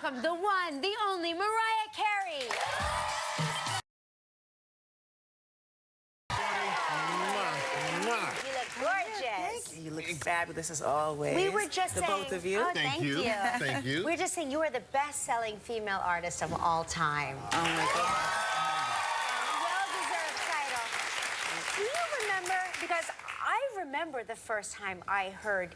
welcome the one, the only Mariah Carey. You look gorgeous. You look fabulous as always. We were just saying, both of you. Oh, Thank you. Thank you. We were just saying you are the best-selling female artist of all time. Oh my God. Well-deserved title. Do you remember? Because I remember the first time I heard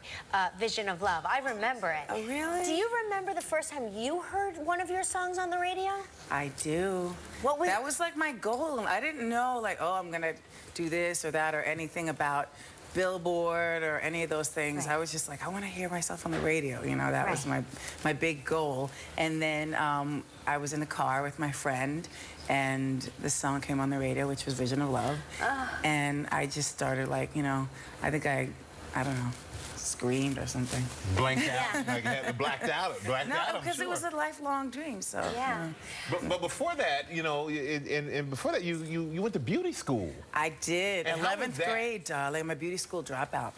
"Vision of Love." I remember it. Oh really? Do you remember the first time you heard one of your songs on the radio? I do. That was like my goal. I didn't know like, oh, I'm gonna do this or that or anything about Billboard or any of those things. Right. I was just like, I want to hear myself on the radio. You know, that was my big goal. And then I was in the car with my friend, and the song came on the radio, which was "Vision of Love." And I just started like, you know, I think I don't know, screamed or something. Blanked out, like blacked out, No, because it was a lifelong dream. So yeah. You know. But before that, you know, and before that, you went to beauty school. I did. And how was 11th that? grade, darling. My beauty school dropout.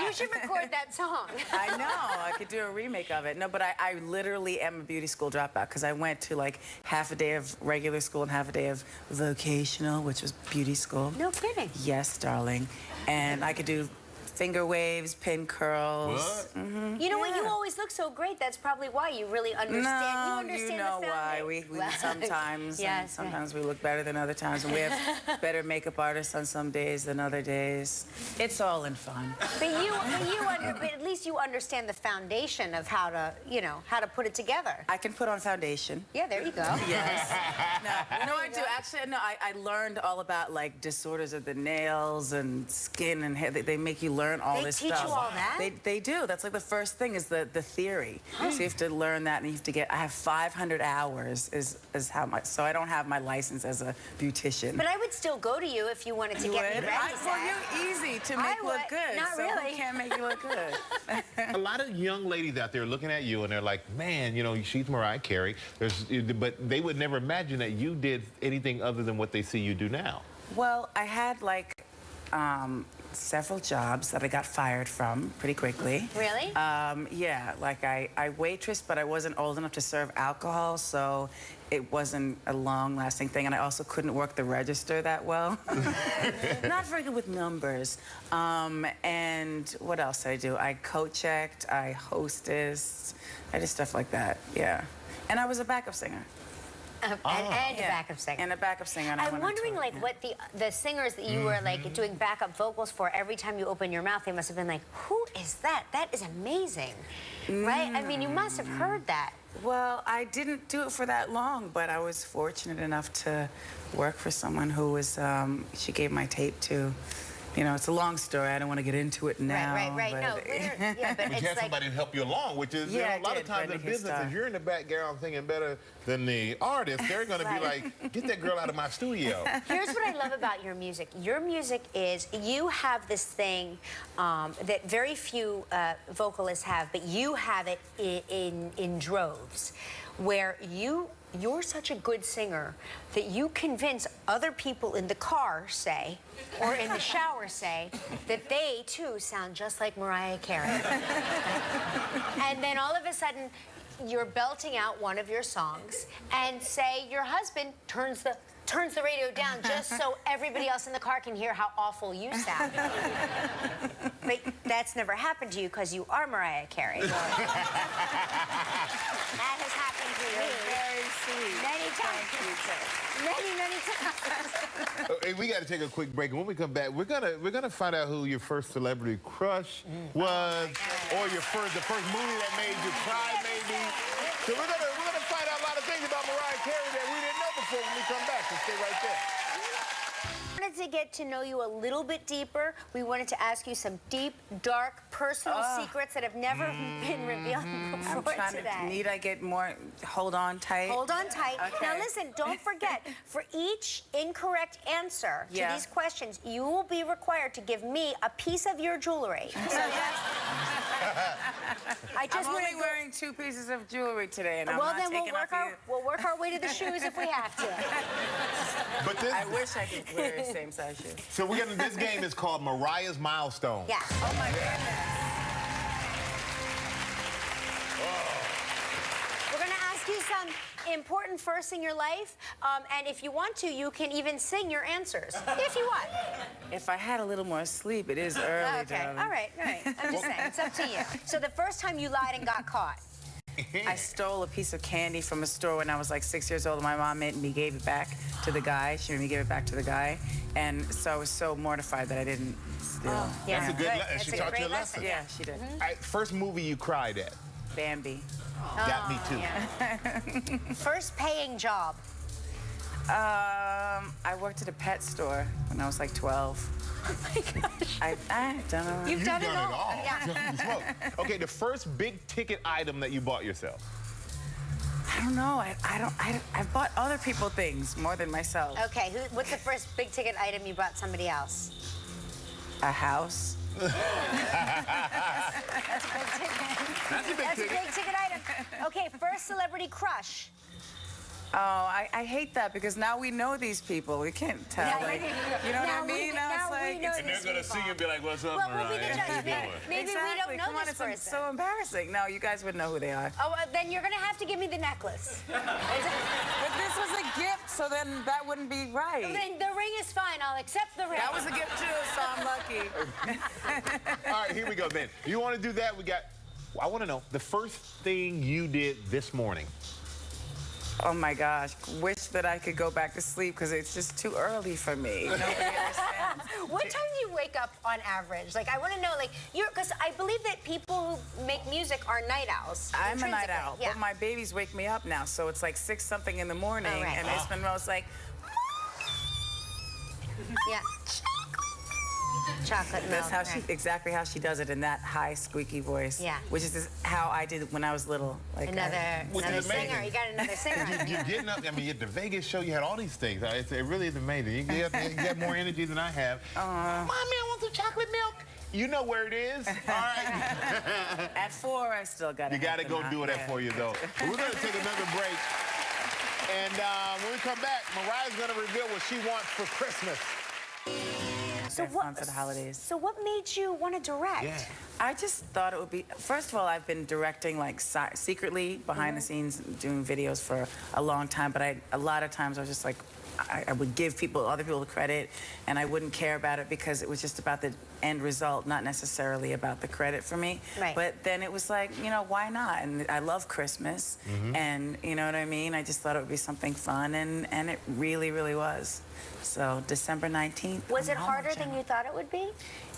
You should record that song. I know. I could do a remake of it. No, but I literally am a beauty school dropout because I went to like half a day of regular school and half a day of vocational, which was beauty school. No kidding. Yes, darling. And I could do finger waves, pin curls. What? Mm-hmm. You know what? You always look so great. That's probably why you really understand. No, you understand you know the why. foundation. We sometimes, Yes, sometimes we look better than other times, and we have better makeup artists on some days than other days. It's all in fun. But at least you understand the foundation of how to, you know, how to put it together. I can put on foundation. Yeah, there you go. Yes. No, I do. Actually, no, I learned all about like disorders of the nails and skin and hair. They make you learn all this stuff. They teach you all that? They do. That's like the first thing is the theory. So you have to learn that, and you have to get. I have 500 hours is how much. So I don't have my license as a beautician. But I would still go to you if you wanted to get me ready. Well, you're easy to make look good. Not so really. who can't make you look good? A lot of young ladies out there looking at you, and they're like, man, you know, she's Mariah Carey. But they would never imagine that you did anything other than what they see you do now. Well, I had like several jobs that I got fired from pretty quickly. Really? Yeah, like I waitressed, but I wasn't old enough to serve alcohol, so it wasn't a long-lasting thing, and I also couldn't work the register that well. Not very good with numbers. And what else did I do? I coat-checked, I hostessed, I did stuff like that, yeah. And I was a backup singer. And a backup singer. And a backup singer. And I'm wondering, like, what the singers that you were, like, doing backup vocals for, every time you open your mouth, they must have been like, who is that? That is amazing, right? I mean, you must have heard that. Well, I didn't do it for that long, but I was fortunate enough to work for someone who was, she gave my tape to. You know, it's a long story. I don't want to get into it now. Right. But... No, but it's you had like... somebody to help you along, which is, yeah, you know, a lot of times in business, if you're in the background singing better than the artist, they're going to be like, get that girl out of my studio. Here's what I love about your music. Your music is, you have this thing that very few vocalists have, but you have it in droves, where you're such a good singer that you convince other people in the car, say, or in the shower, say, that they, too, sound just like Mariah Carey. And then all of a sudden, you're belting out one of your songs, and say your husband turns the radio down just so everybody else in the car can hear how awful you sound. But that's never happened to you because you are Mariah Carey. That has happened to me. Very sweet. Many times. Many times. Hey, we got to take a quick break, and when we come back, we're gonna find out who your first celebrity crush was, or the first movie that made you cry, maybe. So we're gonna find out a lot of things about Mariah Carey that we didn't know before when we come back. So stay right there. We wanted to get to know you a little bit deeper. We wanted to ask you some deep, dark, personal secrets that have never been revealed before today. Need I get more? Hold on tight. Hold on tight. Okay. Now listen, don't forget, for each incorrect answer to these questions, you will be required to give me a piece of your jewelry. So yes. I'm only wearing 2 pieces of jewelry today, and I'm well, not then taking we'll work our way to the shoes if we have to. But this, I wish I could wear the same size shoes. so this game is called Mariah's Milestone. Yeah. Oh my goodness. important first in your life, and if you want to, you can even sing your answers, if you want. If I had a little more sleep, it is early, Okay, darling. all right. I'm just saying, it's up to you. So the first time you lied and got caught. I stole a piece of candy from a store when I was like 6 years old. My mom made me gave it back to the guy. She made me give it back to the guy. And so I was so mortified that I didn't steal. Oh, yeah. That's a good That's she a taught you a great lesson. Yeah, she did. All right, first movie you cried at? Bambi. Got me too. Yeah. First paying job. I worked at a pet store when I was like 12. Oh my gosh. I don't know. You've done it all. Yeah. Okay, the first big ticket item that you bought yourself? I don't know. I've bought other people things more than myself. Okay, what's the first big ticket item you bought somebody else? A house. That's a big ticket. That's a big That's ticket. a big ticket item. Okay, first celebrity crush. Oh, I hate that because now we know these people. We can't tell. Yeah, like, you know what I mean? Now it's like, know And they're going to see you and be like, what's up, Well, Mariah? we'll be the How you judge. doing? Maybe exactly. we don't know Come on, this it's person. so embarrassing. No, you guys would know who they are. Oh, then you're going to have to give me the necklace. But this was a gift, so then that wouldn't be right. Then the ring is fine. I'll accept the ring. That was a gift too, so I'm lucky. All right, here we go then. You want to do that? I want to know the first thing you did this morning. Oh my gosh, wish that I could go back to sleep because it's just too early for me. Nobody understands. What time do you wake up on average? Like, I want to know, like, because I believe that people who make music are night owls. I'm a night owl, Yeah. but my babies wake me up now, so it's like 6-something in the morning, Oh, right. and it's been most like, Yeah. Chocolate milk. that's how she, exactly how she does it in that high, squeaky voice. Yeah. Which is how I did when I was little. Like Another Which is amazing. singer. You got another singer. You're getting up. I mean, at the Vegas show, you had all these things. It really is amazing. You got more energy than I have. Mommy, I want some chocolate milk. You know where it is. All right. At 4, I still got it. You got to go do it at 4 years old. We're going to take another break. And when we come back, Mariah's going to reveal what she wants for Christmas. So fun for the holidays. So what made you want to direct? Yeah. I just thought it would be, first of all, I've been directing like secretly behind the scenes, doing videos for a long time, but a lot of times I was just like, I would give other people the credit, and I wouldn't care about it because it was just about the end result, not necessarily about the credit for me. Right. But then it was like, you know, why not? And I love Christmas, and you know what I mean? I just thought it would be something fun, and it really, really was. So December 19th. Was I'm it home harder with than Jen. you thought it would be?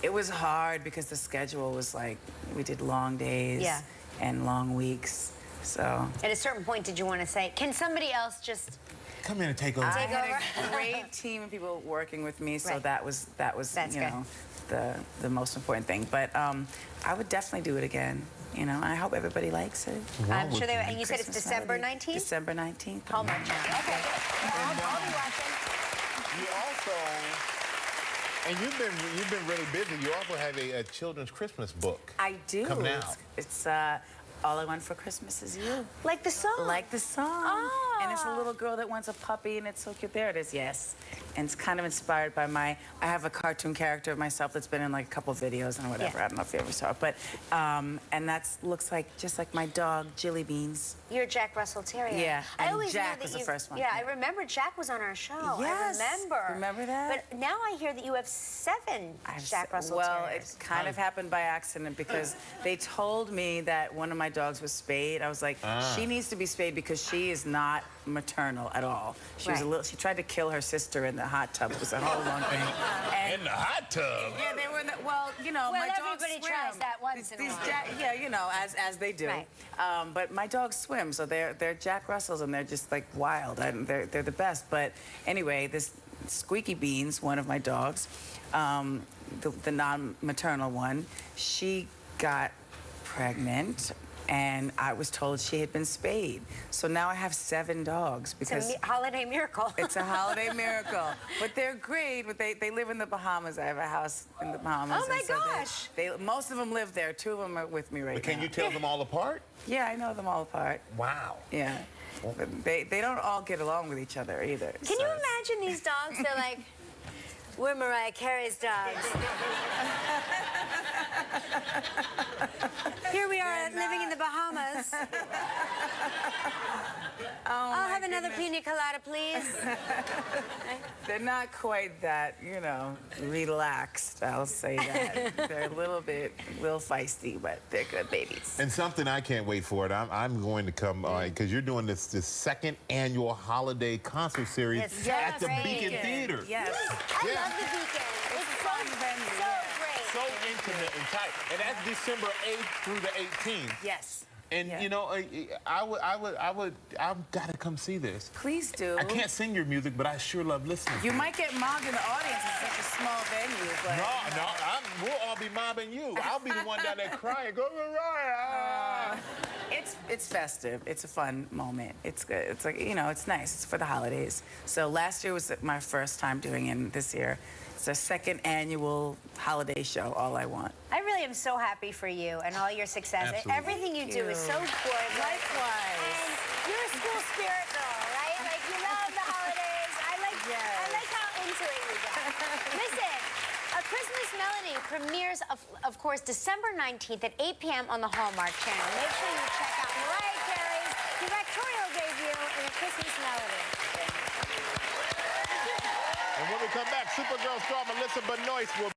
It was hard because the schedule was like, we did long days Yeah. and long weeks. So At a certain point, did you want to say, can somebody else just... Come in and take over. I Take had over? a great team of people working with me, so Right. that was That's you good. know, the most important thing. But I would definitely do it again. You know, I hope everybody likes it. I'm sure they were. And you said it's Christmas December holiday. 19th? December 19th. Hallmark Channel. Okay. I'll be watching. You also, and you've been really busy. You also have a children's Christmas book. I do. Coming out. It's All I Want for Christmas Is You. Like the song. Like the song. Oh. And it's a little girl that wants a puppy, and it's so cute. There it is, yes. And it's kind of inspired by I have a cartoon character of myself that's been in like a couple videos and whatever. Yeah. I don't know if you ever saw it. But, and that looks like, just like my dog, Jilly Beans. You're Jack Russell Terrier. Yeah, I and always Jack knew that was the you- first one. Yeah, I remember Jack was on our show. Yes. I remember. Remember that? But now I hear that you have 7 Jack Russell Well, Terriers. it kind of happened by accident because they told me that one of my dogs was spayed. I was like, she needs to be spayed because she is not maternal at all. She was a Right. little. She tried to kill her sister in the hot tub. It was a whole long thing. In the hot tub. Yeah, they were in the, well, you know, Well, my dogs everybody swim. tries that once in a while. Yeah, you know, as they do. Right. But my dogs swim, so they're Jack Russells, and they're just like wild. They're the best. But anyway, this Squeaky Beans, one of my dogs, the non-maternal one, she got pregnant. And I was told she had been spayed. So now I have 7 dogs because... It's a holiday miracle. It's a holiday miracle. But they're great. But they live in the Bahamas. I have a house in the Bahamas. Oh, my and so gosh. most of them live there. 2 of them are with me right But can now. you tell them all apart? Yeah, I know them all apart. Wow. Yeah. But they don't all get along with each other either. Can so you it's- imagine these dogs? They're like, we're Mariah Carey's dogs. Here we are living in the Bahamas. I'll have another pina colada, please. They're not quite that, you know, relaxed, I'll say that. They're a little feisty, but they're good babies. And something I can't wait for it. I'm going to come because you're doing this second annual holiday concert series at the Beacon Theater. Yes. I love the Beacon. It's so fun venue. So great. So intimate and tight. And that's December 8th through the 18th. Yes. And you know, I've got to come see this. Please do. I can't sing your music, but I sure love listening. You might get mobbed in the audience. It's such a small venue, but No, we'll all be mobbing you. I'll be the one down there crying. Go Mariah! It's festive. It's a fun moment. It's good. It's like, you know, it's nice. It's for the holidays. So last year was my first time doing it. And this year, it's our second annual holiday show. All I want. I really am so happy for you and all your success. Absolutely. Everything you do is so gorgeous. Likewise. And you're a school spirit girl, right? Like, you love the holidays. I like how into it you get. Listen, A Christmas Melody premieres, of course, December 19th at 8 p.m. on the Hallmark Channel. Make sure you check out Mariah Carey's directorial debut in A Christmas Melody. And when we come back, Supergirl star Melissa Benoist will